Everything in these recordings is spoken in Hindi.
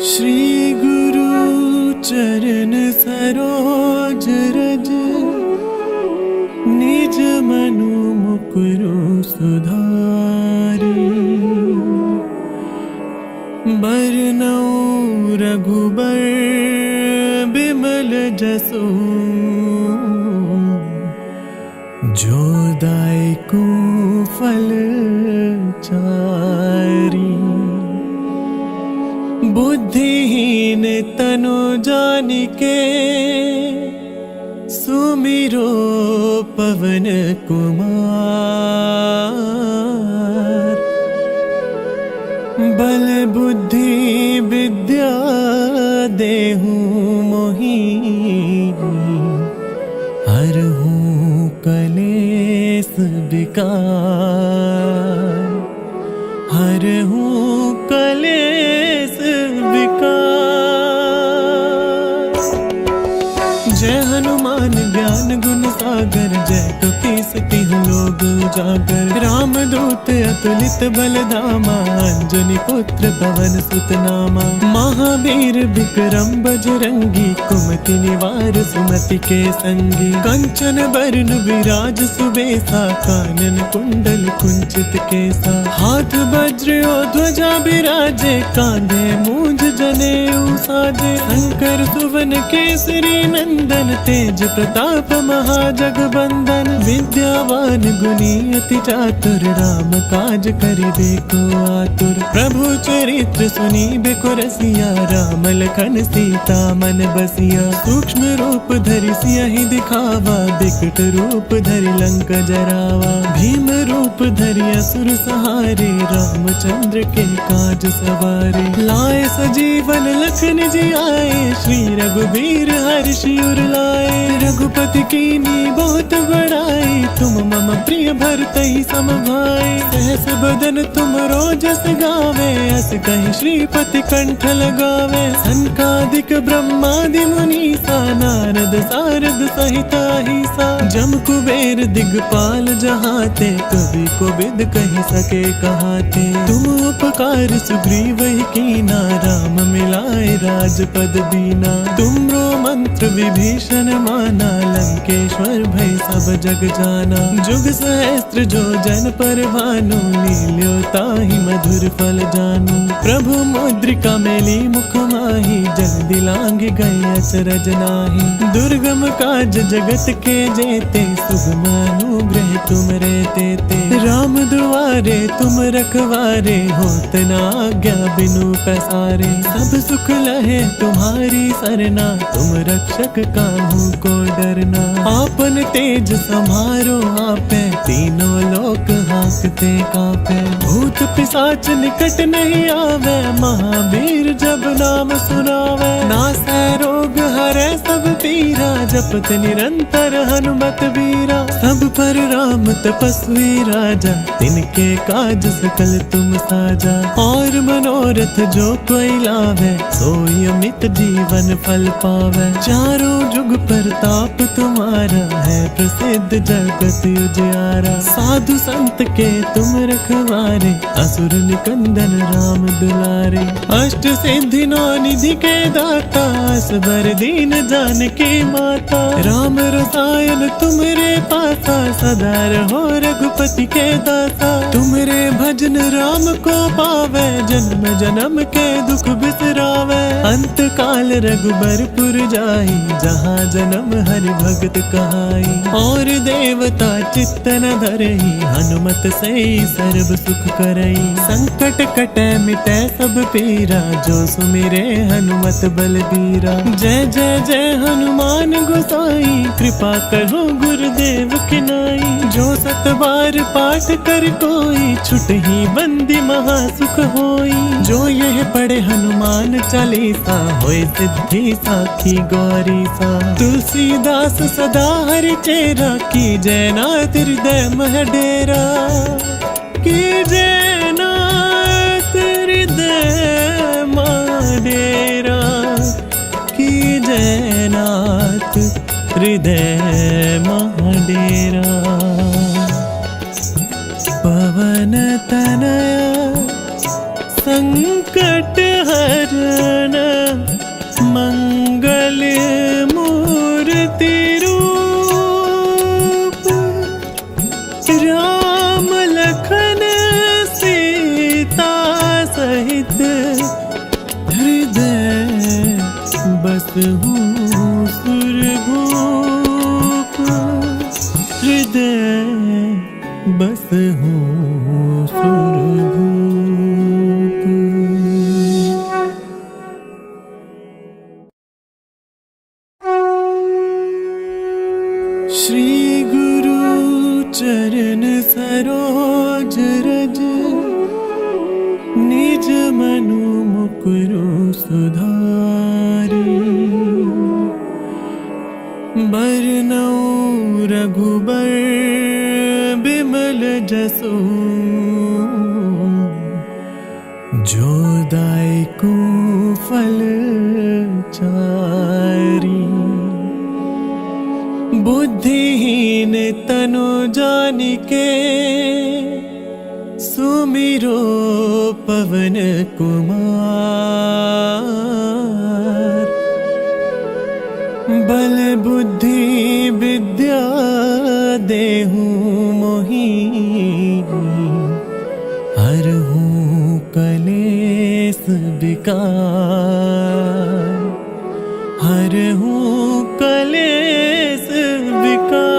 श्री गुरु चरण सरोज रज, निज मनु मुकुरु सुधारी। बरनउँ रघुबर बिमल जसु, जो दायकु फल चारी। बुद्धिहीन तनु जानिके, सुमिरो पवन कुमार। बल बुद्धि विद्या देहु मोहि, हरहु कलेस विकार। हरहु कलेस विकार। जय हनुमान ज्ञान गुण सागर, जय कपीस तिहुँ लोक उजागर। राम दूत अतुलित बल धामा, अंजनी पुत्र पवन सुत नामा। महावीर विक्रम बजरंगी, कुमति निवार सुमति के संगी। कंचन बरन विराज सुबेसा, कानन कुंडल कुंचित केसा। हाथ वज्र और ध्वजा बिराजे, कांधे मूंज जनेऊ साजे। शंकर सुवन केसरी नंदन, तेज प्रताप महाजगबंदन। विद्यावान गुणी अति चातुर, राम काज करिबे को आतुर। प्रभु चरित्र सुनिबे को रसिया, राम लखन सीता मन बसिया। सूक्ष्म रूप धरि सियहि दिखावा, बिकट रूप धरि लंक जरावा। भीम रूप धरि असुर सहारे, रामचंद्र के काज सवारे। लाए सजीवन लखन जियाए, श्री रघुबीर हर्षि उर लाए। रघुपति कीन्ही बहुत बड़ाई, तुम मम प्रिय भरतहि सम भाई। सहस बदन तुम रोजस गावे, अस कहि श्रीपति कंठ लगावे। सनकादिक ब्रह्मादि मुनीसा, नारद सारद सहित अहिसा। जम कुबेर दिगपाल जहाते, कवि कोविद कहि सके कहाते। तुम उपकार सुग्रीवहि कीना, राम मिलाए राजपद दीना। तुमरो मंत्र विभीषण माना, लंकेश्वर भय सब जग जाना। जुग सहस्त्र जो जन पर भानु, लील्यो ताहि मधुर फल जानू। प्रभु मुद्रिका मेली मुख माहि, जल्दी लांघ गए अचरज नाहि। दुर्गम काज जगत के जेते, सुगम अनुग्रह तुम रे तेते। राम दुआरे तुम रखवारे, होत न आज्ञा बिनु पैसारे। सब सुख लहे तुम्हारी सरना, तुम रक्षक काहू को डरना। आपन तेज समारो आपे, तीनों लोक हांकते कांपे। भूत पिशाच निकट नहीं आवे, महावीर जब नाम सुनावे। नासै रोग हरै सब पीरा, जपत निरंतर हनुमत बीरा। सब पर राम तपस्वी राजा, तिनके काज सकल तुम साजा। और मनोरथ जो कोई लावे, सोई अमित जीवन फल पावे। चारों जुग प्रताप तुम्हारा, है प्रसिद्ध जगत उजियारा। साधु संत के तुम रखवारे, असुर निकंदन राम दुलारे। अष्ट सिद्धि नौ निधि के दाता, असबर दीन जानकी माता। राम रसायन तुमरे पासा, सदा रहो रघुपति के दासा। तुमरे भजन राम को पावे, जन्म जन्म के दुख बिसरावे। अंत काल रघुबरपुर जाई, जहाँ जन्म हरि भगत कहाई। और देवता चित्त न धरई, हनुमत से सर्व सुख करई। संकट कटै मिटै सब पीरा, जो सुमिरे हनुमत बलबीरा। जय जय जय हनुमान गोसाई, कृपा करो गुरुदेव की नाई। जो सत बार पाठ कर कोई, छुटहि बंदी महा सुख होई। जो यह पढ़े हनुमान चालीसा, होय सिद्धि साखी गौरी सा। तुलसीदास सदा हरि चेरा, की जय नाथ हृदय मह डेरा। की जय नाथ हृदय मह डेरा। की जय नाथ हृदय मह डेरा। पवन तनया संकट हरण मंगल मूर्ति रूप, राम लखन सीता सहित हृदय बसहु सुरभूप, हृदय बसहु सुरभूप। श्री गुरु चरण सरोज रज, निज मनु मुकुरु सुधारी, बरनउँ रघुबर बिमल जसु, जो दायकु फल चारी। बुद्धिहीन तनु जानिके, सुमिरो पवन कुमार। बल बुद्धि विद्या देहु मोहि, हरहु कलेस विकार, हरहु कलेस विकार।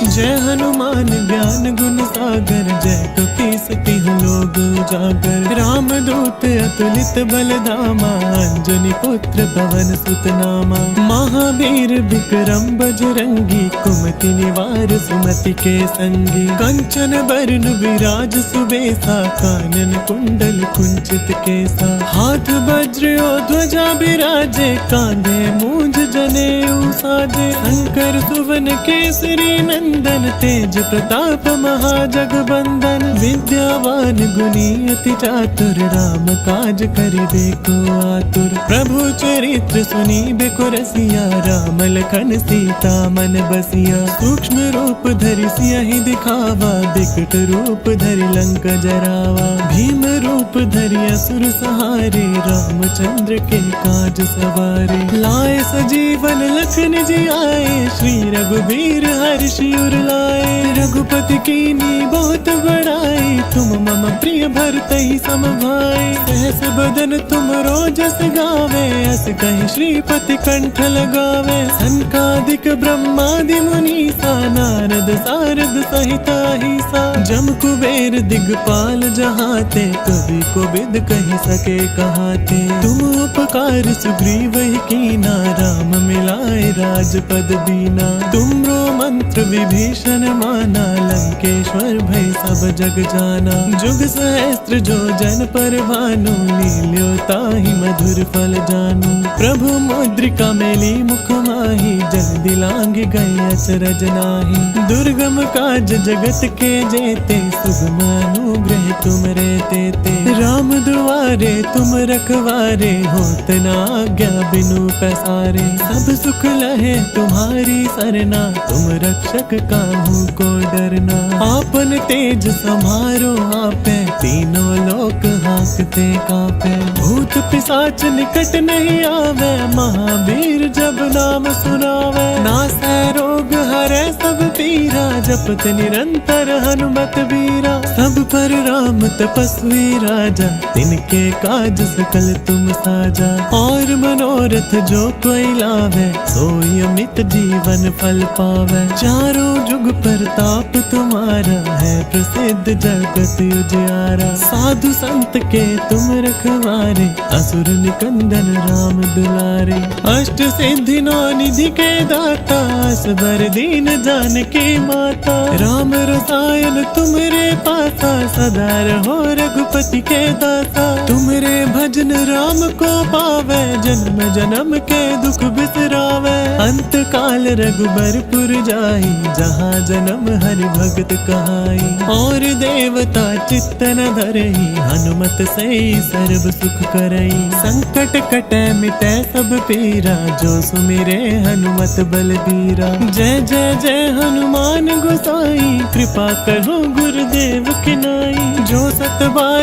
जय हनुमान ज्ञान गुण सागर, जय कपीस तिहुँ लोक उजागर। राम दूत अतुलित बल धामा, अंजनी पुत्र पवन सुत नामा। महावीर विक्रम बजरंगी, कुमति निवार सुमति के संगी। कंचन बरन विराज सुबेसा, कानन कुंडल कुंचित केसा। हाथ वज्र और ध्वजा बिराजे, कांधे मूंज जनेऊ साजे। शंकर सुवन केसरी नंदन, तेज प्रताप महाजगबंदन। विद्यावान गुणी अति चातुर, राम काज करिबे को आतुर। प्रभु चरित्र सुनिबे को रसिया, राम लखन सीता मन बसिया। सूक्ष्म रूप धरि सियहि दिखावा, बिकट रूप धरि लंक जरावा। भीम रूप धरि असुर सहारे, रामचंद्र के काज सवारे। लाए सजीवन लखन जियाए, श्री रघुबीर हर्षि उर लाए। रघुपति कीन्ही बहुत बड़ाई, तुम मम प्रिय भरतहि सम भाई। सहस बदन तुम रोजस गावे, अस कहि श्रीपति कंठ लगावे। सनकादिक ब्रह्मादि मुनीसा, नारद सारद सहित अहिसा। जम कुबेर दिगपाल जहाते, कवि कोविद कहि सके कहाते। तुम उपकार सुग्रीवहि कीना, राम मिलाए राजपद दीना। तुमरो मंत्र विभीषण माना, लंकेश्वर भय सब जग जाना। जुग सहस्त्र जो जन पर भानु, लील्यो ताहि मधुर फल जानू। प्रभु मुद्रिका मेली मुख माहि, जल्दी लांघ गए अचरज नाहि। दुर्गम काज जगत के जेते, सुगम अनुग्रह तुम रे तेते। राम दुआरे तुम रखवारे, होत न आज्ञा बिनु पैसारे। सब सुख लहे तुम्हारी सरना, तुम रक्षक काहू को डरना। आपन तेज समारो आपे, तीनों लोक हांकते कांपे। भूत पिशाच निकट नहीं आवे, महावीर जब नाम सुनावे। नासै रोग हरै सब पीरा, जपत निरंतर हनुमत बीरा। सब पर राम तपस्वी राजा, तिनके काज सकल तुम साजा। और मनोरथ जो कोई लावे, सोई अमित जीवन फल पावे। चारों जुग प्रताप तुम्हारा, है प्रसिद्ध जगत उजियारा। साधु संत के तुम रखवारे, असुर निकंदन राम दुलारे। अष्ट सिद्धि नौ निधि के दाता, असबर दीन जानकी माता। राम रसायन तुमरे पासा, सदा रहो रघुपति के दासा। तुमरे भजन राम को पावे, जन्म जन्म के दुख बिसरावे। अंत काल रघुबरपुर जाई, जहाँ जन्म हरि भगत कहाई। और देवता चित्त न धरई, हनुमत से सर्व सुख करई। संकट कटै मिटै सब पीरा, जो सुमिरे हनुमत बलबीरा। जय जय जय हनुमान गोसाई, कृपा करो गुरुदेव की नाई।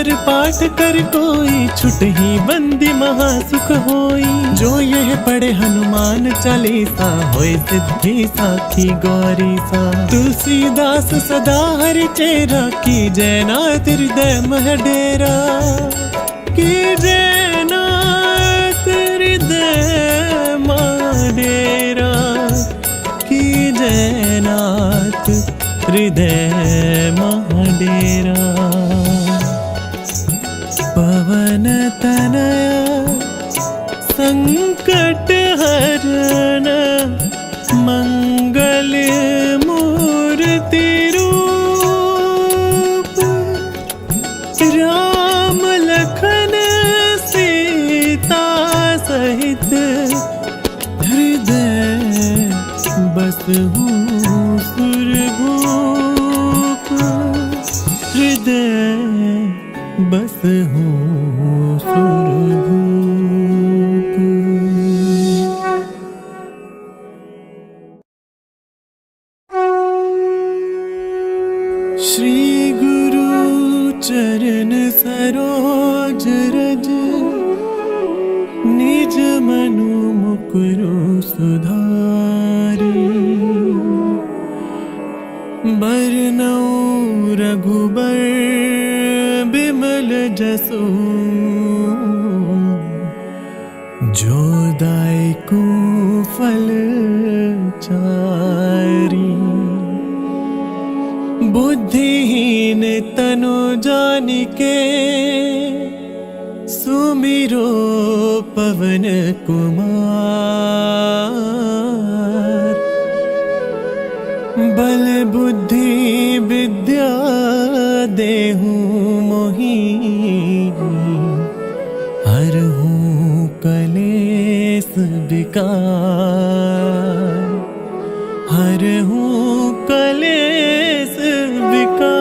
हर पाठ कर कोई, छुट ही बंदी महासुख होई। जो यह पढ़े हनुमान चालीसा, होए सिद्धि साखी गौरी सा। तुलसीदास सदा हरि चेरा, की जयनाथ हृदय मह डेरा। की जयनाथ हृदय मह डेरा, की जयनाथ हृदय मह डेरा। पवन तनया संकट हरण, मंगल मूर्ति रूप। राम लखन सीता सहित, हृदय बसहु सुरभूप। हृदय बसहु सुरभूप। श्री गुरु चरण सरोज रज, निज मनु मुकुरु सुधारी। बरनउँ रघुबर बिमल जसु, जो दायकु फल चारी। बुद्धिहीन तनु जानिके, सुमिरो पवन कुमार। बल बुद्धि विद्या देहु मोहि, हरहु कलेस विकार। हरहु कलेस विकार।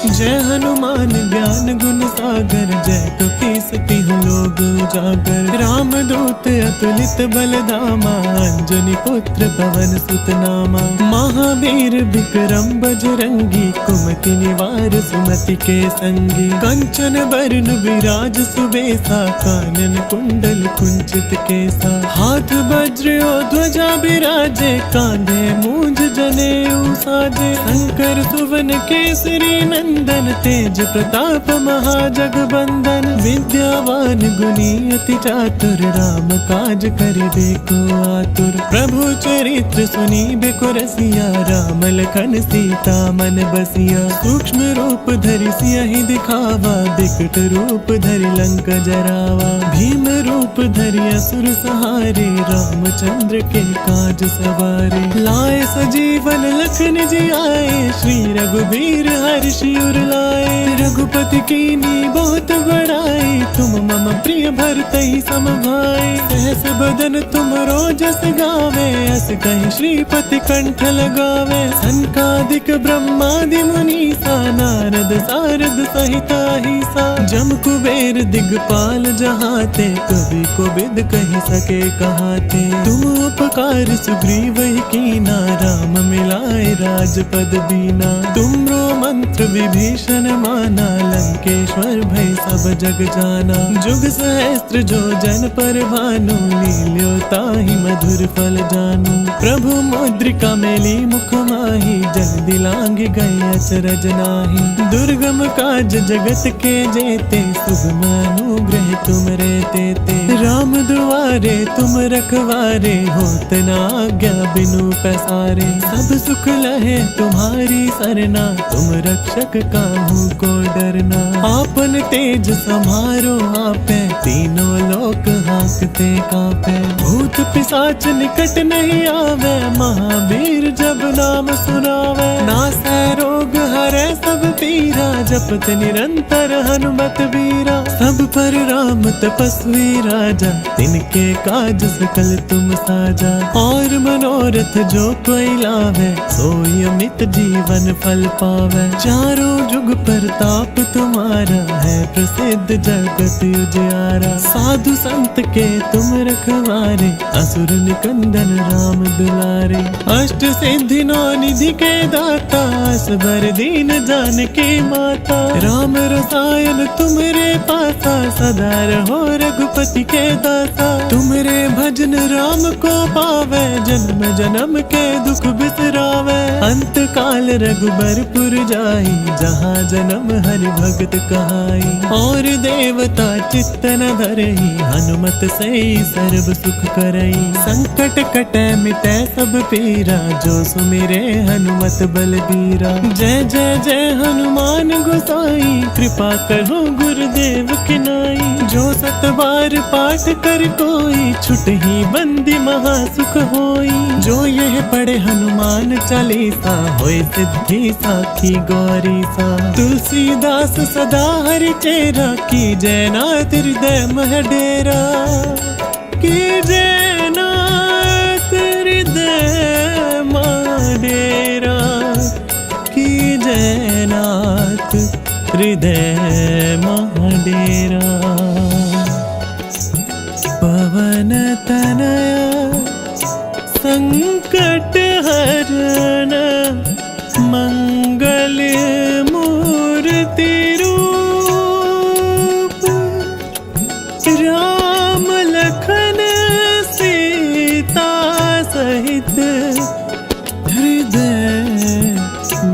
जय हनुमान ज्ञान गुण सागर, जय कपीस तिहुँ लोक उजागर। राम दूत अतुलित बल धामा, अंजनी पुत्र पवन सुत नामा। महावीर विक्रम बजरंगी, कुमति निवार सुमति के संगी। कंचन बरन विराज सुबेसा, कानन कुंडल कुंचित केसा। हाथ वज्र और ध्वजा बिराजे, कांधे मूंज जनेऊ साजे। शंकर सुवन केसरी नंदन, तेज प्रताप महाजगबंदन। विद्यावान गुणी अति चातुर, राम काज करिबे को आतुर। प्रभु चरित्र सुनिबे को रसिया, राम लखन सीता मन बसिया। सूक्ष्म रूप धरि सियहि दिखावा, बिकट रूप धरि लंक जरावा। भीम रूप धरि असुर सहारे, रामचंद्र के काज सवारे। लाए सजीवन लखन जियाए, श्री रघुबीर हर्षि उर लाए। रघुपति कीनी बहुत बड़ाई, तुम मम प्रिय भरतहि सम भाई। सहस बदन तुम रोजस गावे, अस कहि श्रीपति कंठ लगावे। सनकादिक ब्रह्मादि मुनीसा, नारद सारद सहित अहिसा। जम कुबेर दिगपाल जहाते, कवि कोविद कहि सके कहाते। तुम उपकार सुग्रीव कीना, राम मिलाए राजपद दीना। तुमरो मंत्र विभीषण माना, लंकेश्वर भय सब जग जाना। जुग सहस्त्र जो जन पर भानु, लील्यो ताहि मधुर फल जानू। प्रभु मुद्रिका मेली मुख माहि, जल दिलांग गए अचरज नाही। दुर्गम काज जगत के जेते, सुगम अनुग्रह तुम रे तेते। राम दुआरे तुम रखवारे, होत न आज्ञा बिनु पैसारे। सब सुख लहे तुम्हारी सरना, तुम रक्षक काहू को डरना। आपन तेज समारो आपे, तीनों लोक हांकते कांपे। भूत पिशाच निकट नहीं आवे, महावीर जब नाम सुनावे। नासै रोग हरै सब पीरा, जपत निरंतर हनुमत बीरा। सब पर राम तपस्वी राजा, तिनके काज सकल तुम साजा। और मनोरथ जो कोई लावे, सोई अमित जीवन फल पावे। चारों जुग प्रताप तुम्हारा, है प्रसिद्ध जगत उजियारा। साधु संत के तुम रखवारे, असुर निकंदन राम दुलारे। अष्ट सिद्धि नौ निधि के दाता, असबर दीन जानकी माता। राम रसायन तुमरे पासा, सदा रहो रघुपति के दासा। तुमरे भजन राम को पावे, जन्म जन्म के दुख बिसरावे। अंत काल रघुबरपुर जाई, जहाँ जन्म हरि भगत कहाई। और देवता चित्त न धरई, हनुमत से सर्व सुख करई। संकट कटे मिटे सब पीरा, जो सुमिरे हनुमत बलबीरा। जय जय जय हनुमान गोसाई, कृपा करो गुरुदेव की नाई। जो सत बार पाठ कर कोई, छुटहि बंदी महासुख होई। जो यह पढ़े हनुमान चालीसा, होय सिद्धि साखी गौरी सा। तुलसीदास सदा हरि चेरा, की जय नाथ हृदय मह डेरा। की जय नाथ हृदय मह डेरा। की जय नाथ हृदय मह डेरा। पवन तनया संकट हरण, मंगल मूर्ति रूप। राम लखन सीता सहित, हृदय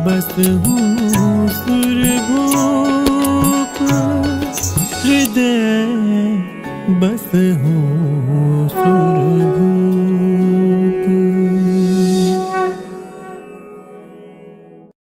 बसहु सुरभूप। हृदय बसहु सुरभूप।